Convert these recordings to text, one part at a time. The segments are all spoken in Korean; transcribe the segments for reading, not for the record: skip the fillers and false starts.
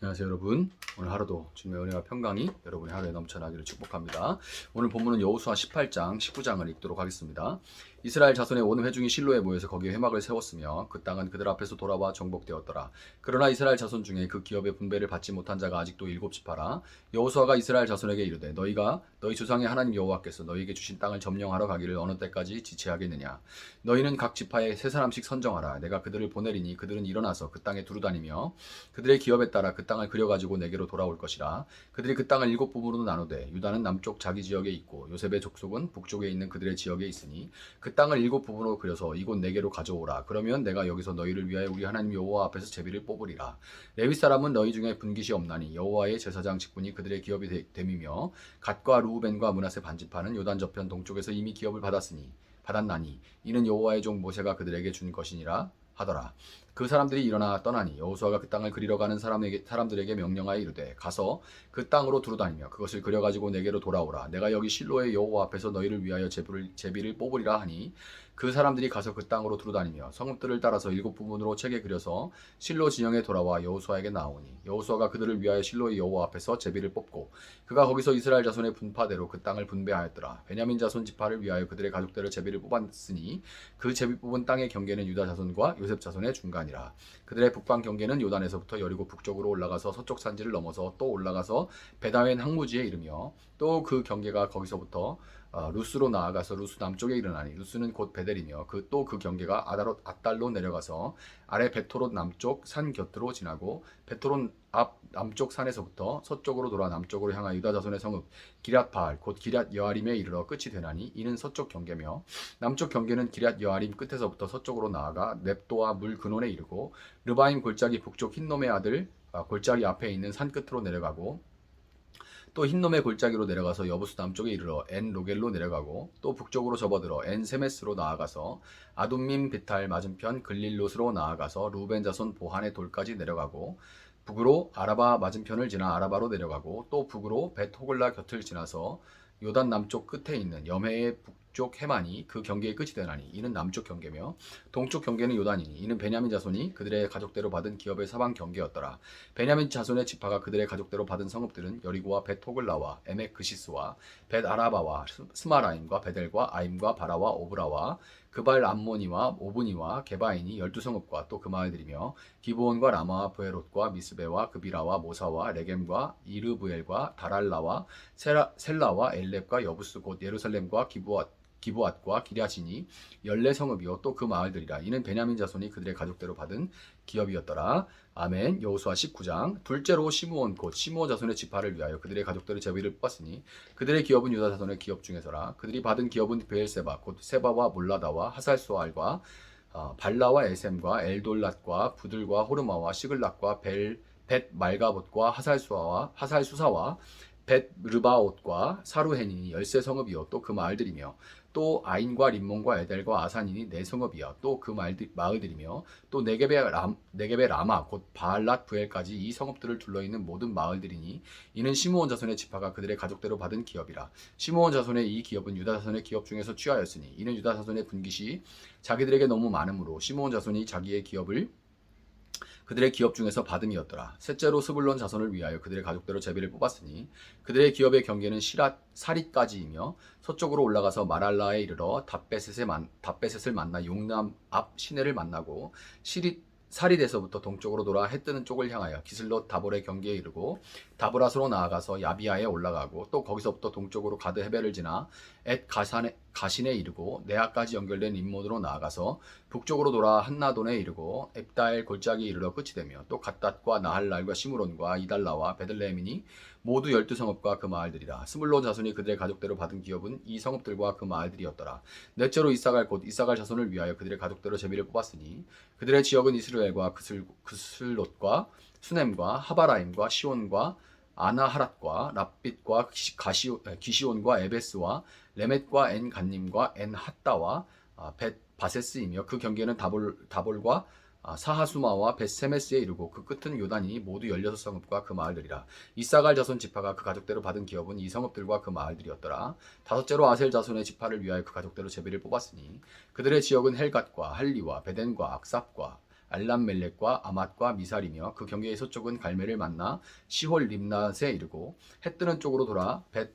안녕하세요 여러분. 오늘 하루도 주님의 은혜와 평강이 여러분의 하루에 넘쳐나기를 축복합니다. 오늘 본문은 여호수아 18장 19장을 읽도록 하겠습니다. 이스라엘 자손의 온 회중이 실로에 모여서 거기에 회막을 세웠으며 그 땅은 그들 앞에서 돌아와 정복되었더라. 그러나 이스라엘 자손 중에 그 기업의 분배를 받지 못한 자가 아직도 7지파라. 여호수아가 이스라엘 자손에게 이르되 너희가 너희 조상의 하나님 여호와께서 너희에게 주신 땅을 점령하러 가기를 어느 때까지 지체하겠느냐. 너희는 각 지파에 세 사람씩 선정하라. 내가 그들을 보내리니 그들은 일어나서 그 땅에 두루다니며 그들의 기업에 따라 그 땅을 그려가지고 내게로 돌아올 것이라. 그들이 그 땅을 7부분으로 나누되 유다는 남쪽 자기 지역에 있고 요셉의 족속은 북쪽에 있는 그들의 지역에 있으니 그 땅을 7부분으로 그려서 이곳 내게로 가져오라. 그러면 내가 여기서 너희를 위하여 우리 하나님 여호와 앞에서 제비를 뽑으리라. 레위 사람은 너희 중에 분깃이 없나니 여호와의 제사장 직분이 그들의 기업이 됨이며 갓과 루우벤과 므낫세 반지파는 요단 저편 동쪽에서 이미 기업을 받았나니 이는 여호와의 종 모세가 그들에게 준 것이니라 하더라. 그 사람들이 일어나 떠나니 여호수아가 그 땅을 그리러 가는 사람들에게 명령하여 이르되 가서 그 땅으로 두루다니며 그것을 그려가지고 내게로 돌아오라. 내가 여기 실로의 여호와 앞에서 너희를 위하여 제비를 뽑으리라 하니 그 사람들이 가서 그 땅으로 두루다니며 성읍들을 따라서 7부분으로 채게 그려서 실로 진영에 돌아와 여호수아에게 나오니 여호수아가 그들을 위하여 실로의 여호와 앞에서 제비를 뽑고 그가 거기서 이스라엘 자손의 분파대로 그 땅을 분배하였더라. 베냐민 자손 지파를 위하여 그들의 가족대로 제비를 뽑았으니 그 제비 뽑은 땅의 경계는 유다 자손과 요셉 자손의 중간이라. 그들의 북방 경계는 요단에서부터 여리고 북쪽으로 올라가서 서쪽 산지를 넘어서 또 올라가서 베다웬 항무지에 이르며 또 그 경계가 거기서부터 루스로 나아가서 루스 남쪽에 일어나니 루스는 곧 베델이며 또 그 경계가 아달로 내려가서 아래 베토롯 남쪽 산 곁으로 지나고 베토롯 앞 남쪽 산에서부터 서쪽으로 돌아 남쪽으로 향하여 유다 자손의 성읍 기럇바알 곧 기럇 여아림에 이르러 끝이 되나니 이는 서쪽 경계며 남쪽 경계는 기럇 여아림 끝에서부터 서쪽으로 나아가 넵도와 물 근원에 이르고 르바임 골짜기 북쪽 흰놈의 아들 골짜기 앞에 있는 산 끝으로 내려가고 또 흰놈의 골짜기로 내려가서 여부스 남쪽에 이르러 엔 로겔로 내려가고 또 북쪽으로 접어들어 엔 세메스로 나아가서 아둠밈 비탈 맞은편 글릴롯으로 나아가서 루벤 자손 보한의 돌까지 내려가고 북으로 아라바 맞은편을 지나 아라바로 내려가고 또 북으로 벳 호글라 곁을 지나서 요단 남쪽 끝에 있는 염해의 북쪽 해만이 그 경계의 끝이 되나니 이는 남쪽 경계며 동쪽 경계는 요단이니 이는 베냐민 자손이 그들의 가족대로 받은 기업의 사방 경계였더라. 베냐민 자손의 지파가 그들의 가족대로 받은 성읍들은 여리고와 벳 호글라와 에멕 그시스와 벳 아라바와 스마라임과 베델과 아임과 바라와 오브라와 그발 암모니와 오브니와 게바인이 12성읍과 또 그 마을들이며 기브온과 라마와 브에롯과 미스베와 그비라와 모사와 레겜과 이르브엘과 다랄라와 셀라와 엘렙과 여부스 곧 예루살렘과 기브앗과 기랴시니 14성읍이요 또 그 마을들이라. 이는 베냐민 자손이 그들의 가족대로 받은 기업이었더라. 아멘. 여호수아 19장. 둘째로 시므온 곧 시므온 자손의 지파를 위하여 그들의 가족들의 제비를 뽑았으니 그들의 기업은 유다 자손의 기업 중에서라. 그들이 받은 기업은 베엘세바 곧 세바와 몰라다와 하살수알과 발라와 에셈과 엘돌랏과 부들과 호르마와 시글락과 벳 말가봇과 하살수사와 벳 르바옷과 사루헨이 13성읍이요 또 그 마을들이며 또 아인과 림몬과 에델과 아산인이 4성읍이야 또 그 마을들이며 또 네겝의 라마 곧 바알랏 부엘까지 이 성읍들을 둘러있는 모든 마을들이니 이는 시므온 자손의 지파가 그들의 가족대로 받은 기업이라. 시므온 자손의 이 기업은 유다 자손의 기업 중에서 취하였으니 이는 유다 자손의 분깃이 자기들에게 너무 많으므로 시므온 자손이 자기의 기업을 그들의 기업 중에서 받음이었더라. 셋째로 스불론 자손을 위하여 그들의 가족대로 제비를 뽑았으니 그들의 기업의 경계는 사리까지이며 서쪽으로 올라가서 마랄라에 이르러 답베셋을 만나 용남 앞 시내를 만나고 사리에서부터 동쪽으로 돌아 해 뜨는 쪽을 향하여 기슬롯 다볼의 경계에 이르고 다브라스로 나아가서 야비아에 올라가고 또 거기서부터 동쪽으로 가드 헤벨을 지나 엣 가신에 이르고 네아까지 연결된 림몬으로 나아가서 북쪽으로 돌아 한나돈에 이르고 앱다엘 골짜기에 이르러 끝이 되며 또 갓닷과 나할랄과 시므론과 이달라와 베들레헴이니 모두 12성읍과 그 마을들이라. 스물론 자손이 그들의 가족대로 받은 기업은 이 성읍들과 그 마을들이었더라. 넷째로 이사갈 곧 이사갈 자손을 위하여 그들의 가족대로 제비를 뽑았으니 그들의 지역은 이스라엘과 그슬롯과 수넴과 하바라임과 시온과 아나하랏과 랍빗과 기시온과 에베스와 레멧과 엔 간님과 엔 핫다와 벳 바세스이며 그 경계는 다볼과 사하수마와 벳세메스에 이르고 그 끝은 요단이니 모두 16성읍과 그 마을들이라. 이사갈 자손 지파가 그 가족대로 받은 기업은 이 성읍들과 그 마을들이었더라. 다섯째로 아셀 자손의 지파를 위하여 그 가족대로 제비를 뽑았으니 그들의 지역은 헬갓과 할리와 베덴과 악삽과 알람멜렉과 아맛과 미살이며 그 경계의 서쪽은 갈멜을 만나 시홀 림낫에 이르고 해 뜨는 쪽으로 돌아 벳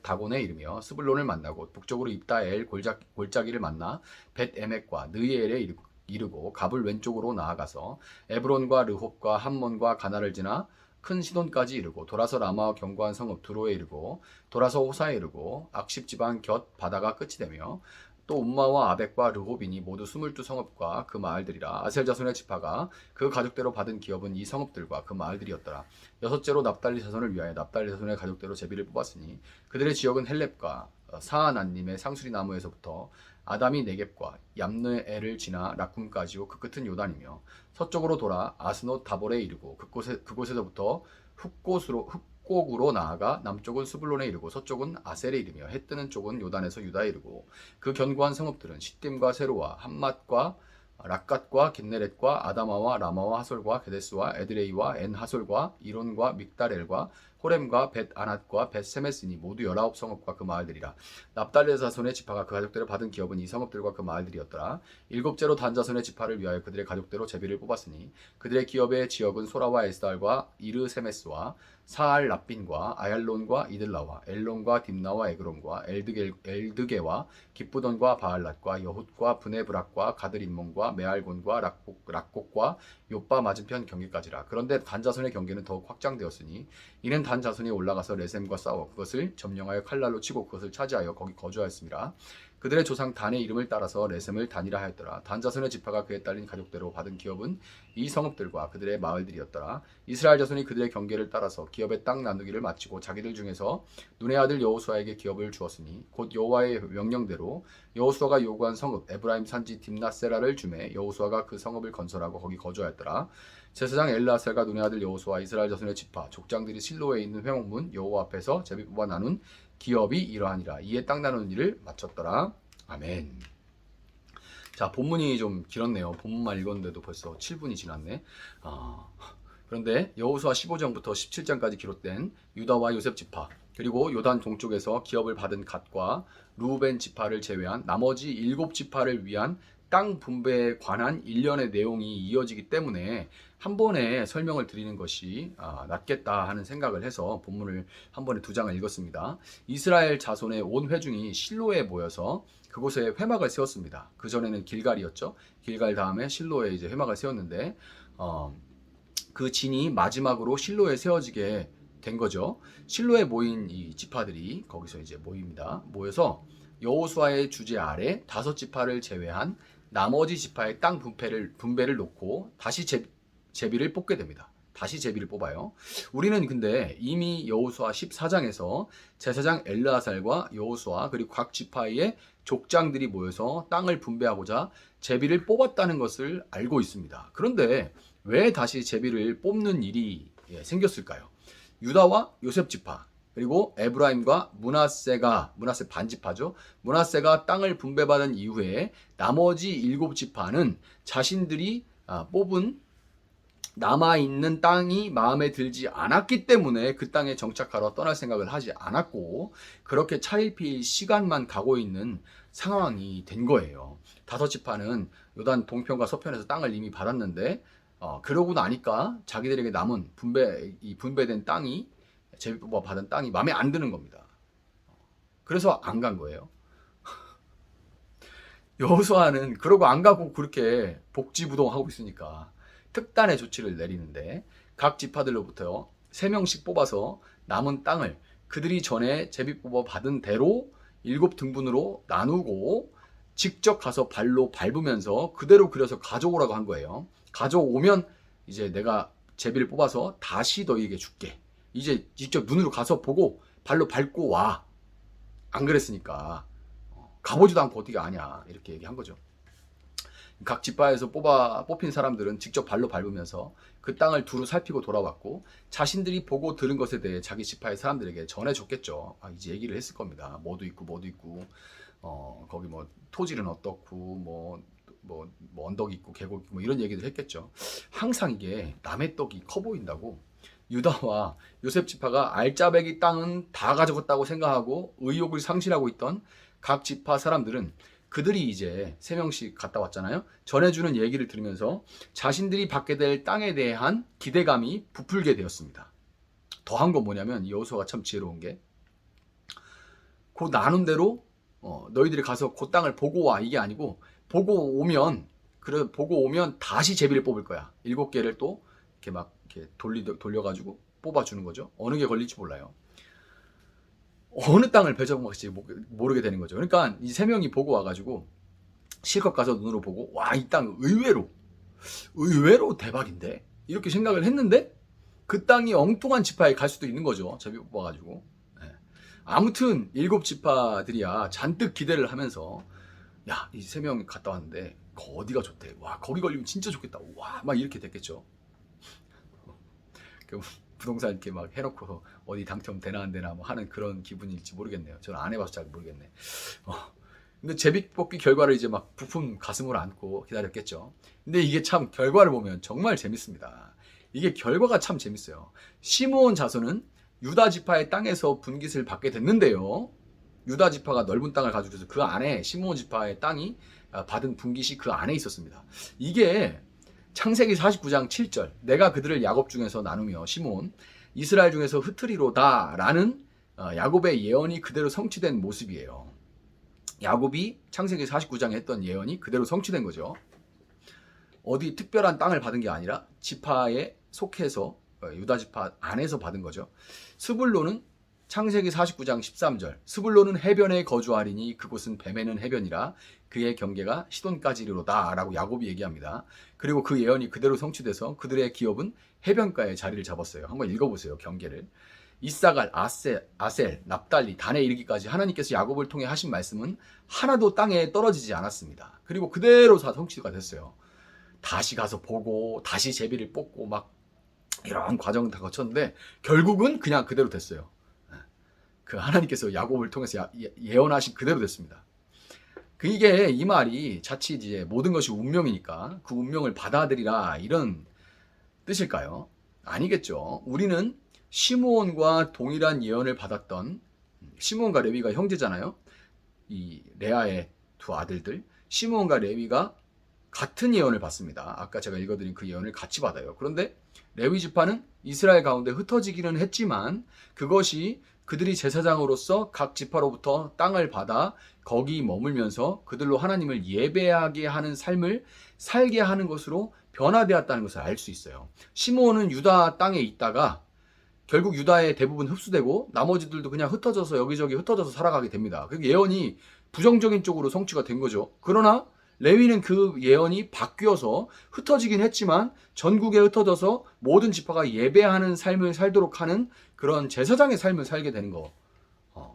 다곤에 이르며 스불론을 만나고 북쪽으로 입다엘 골짜기를 만나 벳 에멕과 느에엘에 이르고 갑을 왼쪽으로 나아가서 에브론과 르홉과 함몬과 가나를 지나 큰 시돈까지 이르고 돌아서 라마와 견고한 성읍 두로에 이르고 돌아서 호사에 이르고 악십 지방 곁 바다가 끝이 되며 또 움마와 아벡과 르호빈이 모두 22성읍과 그 마을들이라. 아셀 자손의 지파가 그 가족대로 받은 기업은 이 성읍들과 그 마을들이었더라. 여섯째로 납달리 자손을 위하여 납달리 자손의 가족대로 제비를 뽑았으니 그들의 지역은 헬렙과 사아난님의 상수리 나무에서부터 아담이 네겝과 얌느엘을 지나 락쿰까지요 그 끝은 요단이며 서쪽으로 돌아 아스노 다볼에 이르고 그곳에서부터 훅곡으로 나아가 남쪽은 스불론에 이르고 서쪽은 아셀에 이르며 해 뜨는 쪽은 요단에서 유다에 이르고 그 견고한 성읍들은 시딤과 세로와 함맛과 락갓과 겟네렛과 아다마와 라마와 하솔과 게데스와 에드레이와 엔 하솔과 이론과 믹다렐과 호렘과 벳 아낫과 벳 세메스니 모두 19성읍과 그 마을들이라. 납달리 자손의 지파가 그 가족대로 받은 기업은 이 성읍들과 그 마을들이었더라. 일곱째로 단 자손의 지파를 위하여 그들의 가족대로 제비를 뽑았으니 그들의 기업의 지역은 소라와 에스달과 이르세메스와 사알 랍빈과 아얄론과 이들라와 엘론과 딥나와 에그론과 엘드게와 기쁘돈과 바알랏과 여훗과 브네브락과 가드림몬과 메알곤과 락곡과 요빠 맞은편 경계까지라. 그런데 단 자손의 경계는 더욱 확장되었으니 이는 단 자손이 올라가서 레셈과 싸워 그것을 점령하여 칼날로 치고 그것을 차지하여 거기 거주하였습니다. 그들의 조상 단의 이름을 따라서 레셈을 단이라 하였더라. 단 자손의 지파가 그에 딸린 가족대로 받은 기업은 이 성읍들과 그들의 마을들이었더라. 이스라엘 자손이 그들의 경계를 따라서 기업의 땅 나누기를 마치고 자기들 중에서 눈의 아들 여호수아에게 기업을 주었으니 곧 여호와의 명령대로 여호수아가 요구한 성읍 에브라임 산지 딥낫세라를 주매 여호수아가 그 성읍을 건설하고 거기 거주하였더라. 제사장 엘르아살과 눈의 아들 여호수아 이스라엘 자손의 지파 족장들이 실로에 있는 회목문 여호와 앞에서 제비 뽑아 나눈 기업이 이러하니라. 이에 땅 나누는 일을 마쳤더라. 아멘. 자, 본문이 좀 길었네요. 본문만 읽었는데도 벌써 7분이 지났네. 그런데 여호수아 15장부터 17장까지 기록된 유다와 요셉 지파 그리고 요단 동쪽에서 기업을 받은 갓과 루벤 지파를 제외한 나머지 7지파를 위한 땅 분배에 관한 일련의 내용이 이어지기 때문에 한 번에 설명을 드리는 것이 낫겠다 하는 생각을 해서 본문을 한 번에 2장을 읽었습니다. 이스라엘 자손의 온 회중이 실로에 모여서 그곳에 회막을 세웠습니다. 그 전에는 길갈이었죠. 길갈 다음에 실로에 이제 회막을 세웠는데 그 진이 마지막으로 실로에 세워지게 된 거죠. 실로에 모인 이 지파들이 거기서 이제 모입니다. 모여서 여호수아의 주재 아래 5지파를 제외한 나머지 지파의 땅 분배를 놓고 다시 제비를 뽑게 됩니다. 다시 제비를 뽑아요. 우리는 근데 이미 여호수아 14장에서 제사장 엘르아살과 여호수아 그리고 각 지파의 족장들이 모여서 땅을 분배하고자 제비를 뽑았다는 것을 알고 있습니다. 그런데 왜 다시 제비를 뽑는 일이 생겼을까요? 유다와 요셉 지파 그리고 에브라임과 므낫세 반지파죠. 므낫세가 땅을 분배받은 이후에 나머지 7지파는 자신들이 뽑은 남아있는 땅이 마음에 들지 않았기 때문에 그 땅에 정착하러 떠날 생각을 하지 않았고 그렇게 차일피일 시간만 가고 있는 상황이 된 거예요. 5지파는 요단 동편과 서편에서 땅을 이미 받았는데 그러고 나니까 자기들에게 남은 분배된 땅이 제비 뽑아 받은 땅이 마음에 안 드는 겁니다. 그래서 안 간 거예요. 여호수아는 그러고 안 가고 그렇게 복지부동하고 있으니까 특단의 조치를 내리는데 각 지파들로부터 3명씩 뽑아서 남은 땅을 그들이 전에 제비 뽑아 받은 대로 7등분으로 나누고 직접 가서 발로 밟으면서 그대로 그려서 가져오라고 한 거예요. 가져오면 이제 내가 제비를 뽑아서 다시 너희에게 줄게. 이제 직접 눈으로 가서 보고 발로 밟고 와. 안 그랬으니까 가보지도 않고 어떻게 아냐 이렇게 얘기한 거죠. 각 지파에서 뽑힌 사람들은 직접 발로 밟으면서 그 땅을 두루 살피고 돌아왔고 자신들이 보고 들은 것에 대해 자기 지파의 사람들에게 전해줬겠죠. 이제 얘기를 했을 겁니다. 뭐도 있고 거기 뭐 토질은 어떻고 뭐 언덕이 있고 계곡이 있고 뭐 이런 얘기들 했겠죠. 항상 이게 남의 떡이 커 보인다고 유다와 요셉 지파가 알짜배기 땅은 다 가져갔다고 생각하고 의욕을 상실하고 있던 각 지파 사람들은 그들이 이제 3명씩 갔다 왔잖아요. 전해주는 얘기를 들으면서 자신들이 받게 될 땅에 대한 기대감이 부풀게 되었습니다. 더한 건 뭐냐면 여호수아가 참 지혜로운 게 그 나눈 대로 너희들이 가서 그 땅을 보고 와 이게 아니고 보고 오면 다시 제비를 뽑을 거야. 7개를 또 이렇게 막 이렇게 돌려가지고 뽑아주는 거죠. 어느 게 걸릴지 몰라요. 어느 땅을 배정할지 모르게 되는 거죠. 그러니까 이 3명이 보고 와가지고 실컷 가서 눈으로 보고 와, 이 땅 의외로 대박인데 이렇게 생각을 했는데 그 땅이 엉뚱한 지파에 갈 수도 있는 거죠. 제비 뽑아가지고. 아무튼 7지파들이야 잔뜩 기대를 하면서 야, 이 3명 갔다 왔는데 어디가 좋대. 와, 거기 걸리면 진짜 좋겠다. 와, 막 이렇게 됐겠죠. 부동산 이렇게 막 해놓고 어디 당첨되나 안 되나 뭐 하는 그런 기분일지 모르겠네요. 저는 안 해봐서 잘 모르겠네. 근데 제비 뽑기 결과를 이제 막 부푼 가슴으로 안고 기다렸겠죠. 근데 이게 참 결과를 보면 정말 재밌습니다. 이게 결과가 참 재밌어요. 시므온 자손은 유다 지파의 땅에서 분깃을 받게 됐는데요. 유다 지파가 넓은 땅을 가지고 있어서 그 안에 시므온 지파의 땅이 받은 분깃이 그 안에 있었습니다. 이게 창세기 49장 7절 내가 그들을 야곱 중에서 나누며 시므온 이스라엘 중에서 흩으리로다 라는 야곱의 예언이 그대로 성취된 모습이에요. 야곱이 창세기 49장에 했던 예언이 그대로 성취된 거죠. 어디 특별한 땅을 받은 게 아니라 지파에 속해서 유다 지파 안에서 받은 거죠. 스불론은 창세기 49장 13절 스불론은 해변에 거주하리니 그곳은 뱀에는 해변이라 그의 경계가 시돈까지리로다 라고 야곱이 얘기합니다. 그리고 그 예언이 그대로 성취돼서 그들의 기업은 해변가에 자리를 잡았어요. 한번 읽어보세요. 경계를. 이사갈, 아셀, 납달리, 단에 이르기까지 하나님께서 야곱을 통해 하신 말씀은 하나도 땅에 떨어지지 않았습니다. 그리고 그대로 다 성취가 됐어요. 다시 가서 보고 다시 제비를 뽑고 막 이런 과정을 다 거쳤는데 결국은 그냥 그대로 됐어요. 그 하나님께서 야곱을 통해서 예언하신 그대로 됐습니다. 이게 이 말이 자칫 이제 모든 것이 운명이니까 그 운명을 받아들이라 이런 뜻일까요? 아니겠죠. 우리는 시므온과 동일한 예언을 받았던 시므온과 레위가 형제잖아요. 이 레아의 두 아들들 시므온과 레위가 같은 예언을 받습니다. 아까 제가 읽어드린 그 예언을 같이 받아요. 그런데 레위 지파는 이스라엘 가운데 흩어지기는 했지만 그것이 그들이 제사장으로서 각 지파로부터 땅을 받아 거기 머물면서 그들로 하나님을 예배하게 하는 삶을 살게 하는 것으로 변화되었다는 것을 알 수 있어요. 시므온은 유다 땅에 있다가 결국 유다의 대부분 흡수되고 나머지들도 그냥 흩어져서 여기저기 흩어져서 살아가게 됩니다. 그 예언이 부정적인 쪽으로 성취가 된 거죠. 그러나 레위는 그 예언이 바뀌어서 흩어지긴 했지만 전국에 흩어져서 모든 지파가 예배하는 삶을 살도록 하는 그런 제사장의 삶을 살게 되는 거.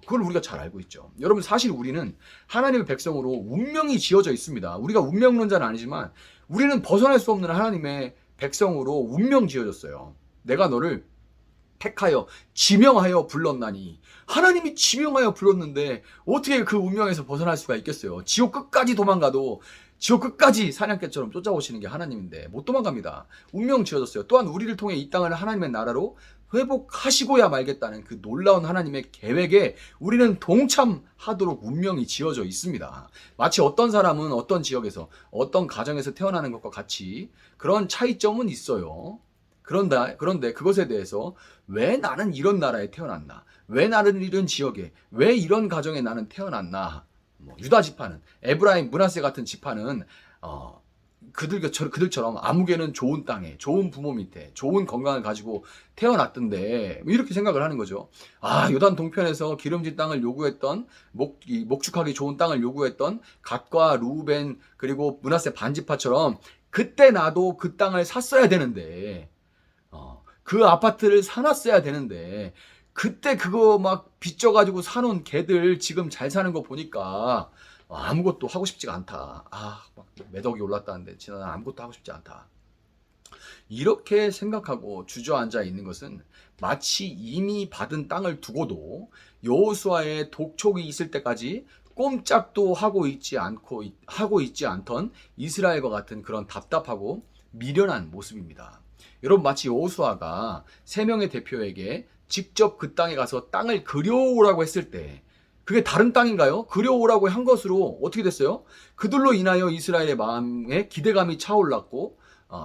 그걸 우리가 잘 알고 있죠. 여러분 사실 우리는 하나님의 백성으로 운명이 지어져 있습니다. 우리가 운명론자는 아니지만 우리는 벗어날 수 없는 하나님의 백성으로 운명 지어졌어요. 내가 너를 택하여 지명하여 불렀나니 하나님이 지명하여 불렀는데 어떻게 그 운명에서 벗어날 수가 있겠어요. 지옥 끝까지 도망가도 지옥 끝까지 사냥개처럼 쫓아오시는 게 하나님인데 못 도망갑니다. 운명 지어졌어요. 또한 우리를 통해 이 땅을 하나님의 나라로 회복하시고야 말겠다는 그 놀라운 하나님의 계획에 우리는 동참하도록 운명이 지어져 있습니다. 마치 어떤 사람은 어떤 지역에서 어떤 가정에서 태어나는 것과 같이 그런 차이점은 있어요. 그런데 그것에 대해서 왜 나는 이런 나라에 태어났나? 왜 나는 이런 지역에? 왜 이런 가정에 나는 태어났나? 유다 지파는 에브라임, 므낫세 같은 지파는 그들처럼 아무개는 좋은 땅에 좋은 부모 밑에 좋은 건강을 가지고 태어났던데 이렇게 생각을 하는 거죠. 요단 동편에서 기름진 땅을 요구했던 목축하기 좋은 땅을 요구했던 갓과 루벤 그리고 므낫세 반지파처럼 그때 나도 그 땅을 샀어야 되는데 그 아파트를 사놨어야 되는데 그때 그거 막 빚져가지고 사놓은 걔들 지금 잘 사는 거 보니까 아무것도 하고 싶지가 않다. 막 매덕이 올랐다는데 진짜 난 아무것도 하고 싶지 않다. 이렇게 생각하고 주저앉아 있는 것은 마치 이미 받은 땅을 두고도 여호수아의 독촉이 있을 때까지 꼼짝도 하고 있지 않던 이스라엘과 같은 그런 답답하고 미련한 모습입니다. 여러분 마치 여호수아가 3명의 대표에게 직접 그 땅에 가서 땅을 그려오라고 했을 때 그게 다른 땅인가요? 그려오라고 한 것으로 어떻게 됐어요? 그들로 인하여 이스라엘의 마음에 기대감이 차올랐고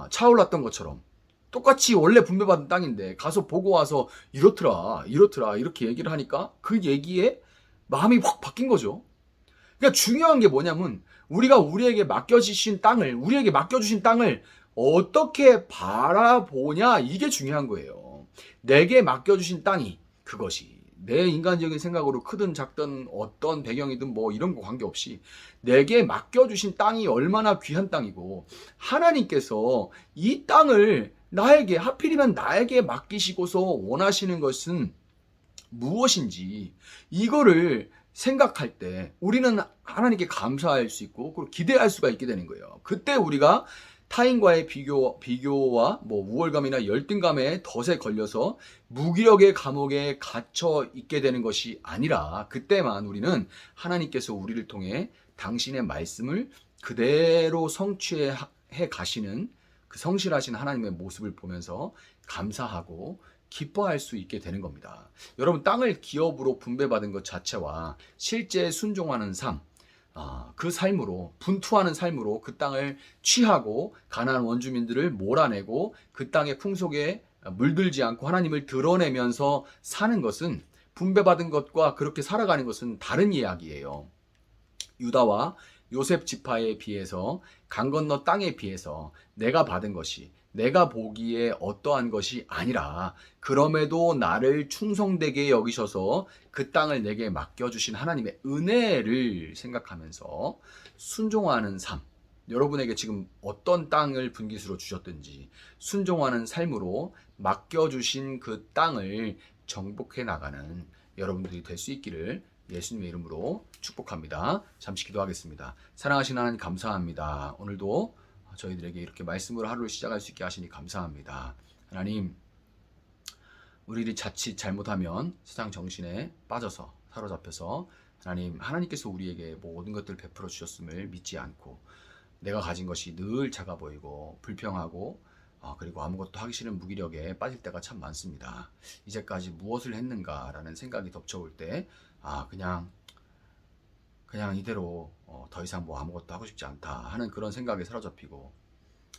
차올랐던 것처럼 똑같이 원래 분배받은 땅인데 가서 보고 와서 이렇더라 이렇게 얘기를 하니까 그 얘기에 마음이 확 바뀐 거죠. 그러니까 중요한 게 뭐냐면 우리가 우리에게 맡겨주신 땅을 어떻게 바라보냐 이게 중요한 거예요. 내게 맡겨주신 땅이 그것이 내 인간적인 생각으로 크든 작든 어떤 배경이든 뭐 이런 거 관계없이 내게 맡겨주신 땅이 얼마나 귀한 땅이고 하나님께서 이 땅을 하필이면 나에게 맡기시고서 원하시는 것은 무엇인지 이거를 생각할 때 우리는 하나님께 감사할 수 있고 그리고 기대할 수가 있게 되는 거예요. 그때 우리가 타인과의 비교와 뭐 우월감이나 열등감에 덫에 걸려서 무기력의 감옥에 갇혀 있게 되는 것이 아니라 그때만 우리는 하나님께서 우리를 통해 당신의 말씀을 그대로 성취해 가시는 그 성실하신 하나님의 모습을 보면서 감사하고 기뻐할 수 있게 되는 겁니다. 여러분 땅을 기업으로 분배받은 것 자체와 실제 순종하는 삶, 그 삶으로 분투하는 삶으로 그 땅을 취하고 가나안 원주민들을 몰아내고 그 땅의 풍속에 물들지 않고 하나님을 드러내면서 사는 것은 분배받은 것과 그렇게 살아가는 것은 다른 이야기예요. 유다와 요셉 지파에 비해서 강 건너 땅에 비해서 내가 받은 것이 내가 보기에 어떠한 것이 아니라 그럼에도 나를 충성되게 여기셔서 그 땅을 내게 맡겨주신 하나님의 은혜를 생각하면서 순종하는 삶, 여러분에게 지금 어떤 땅을 분깃으로 주셨든지 순종하는 삶으로 맡겨주신 그 땅을 정복해 나가는 여러분들이 될 수 있기를 예수님의 이름으로 축복합니다. 잠시 기도하겠습니다. 사랑하시는 하나님 감사합니다. 오늘도 저희들에게 이렇게 말씀으로 하루를 시작할 수 있게 하시니 감사합니다. 하나님, 우리들이 자칫 잘못하면 세상 정신에 빠져서 사로잡혀서 하나님께서 우리에게 모든 것들을 베풀어 주셨음을 믿지 않고 내가 가진 것이 늘 작아 보이고 불평하고 그리고 아무것도 하기 싫은 무기력에 빠질 때가 참 많습니다. 이제까지 무엇을 했는가라는 생각이 덮쳐올 때 그냥 이대로 더 이상 뭐 아무것도 하고 싶지 않다 하는 그런 생각에 사로잡히고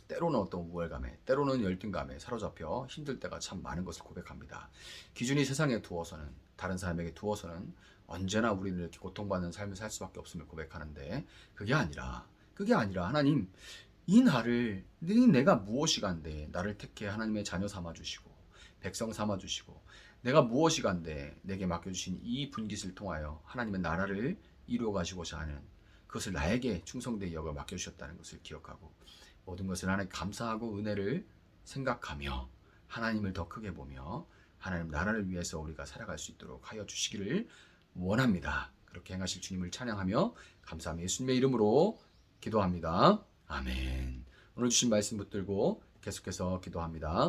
때로는 어떤 우월감에 때로는 열등감에 사로잡혀 힘들 때가 참 많은 것을 고백합니다. 기준이 세상에 두어서는 다른 사람에게 두어서는 언제나 우리는 이렇게 고통받는 삶을 살 수밖에 없음을 고백하는데 그게 아니라 하나님 내가 무엇이간데 나를 택해 하나님의 자녀 삼아주시고 백성 삼아주시고 내가 무엇이간데 내게 맡겨주신 이 분깃을 통하여 하나님의 나라를 이루어 가시고자 하는 그것을 나에게 충성되게 여겨 맡겨주셨다는 것을 기억하고 모든 것을 하나님 감사하고 은혜를 생각하며 하나님을 더 크게 보며 하나님 나라를 위해서 우리가 살아갈 수 있도록 하여 주시기를 원합니다. 그렇게 행하실 주님을 찬양하며 감사하며 예수님의 이름으로 기도합니다. 아멘. 오늘 주신 말씀 붙들고 계속해서 기도합니다.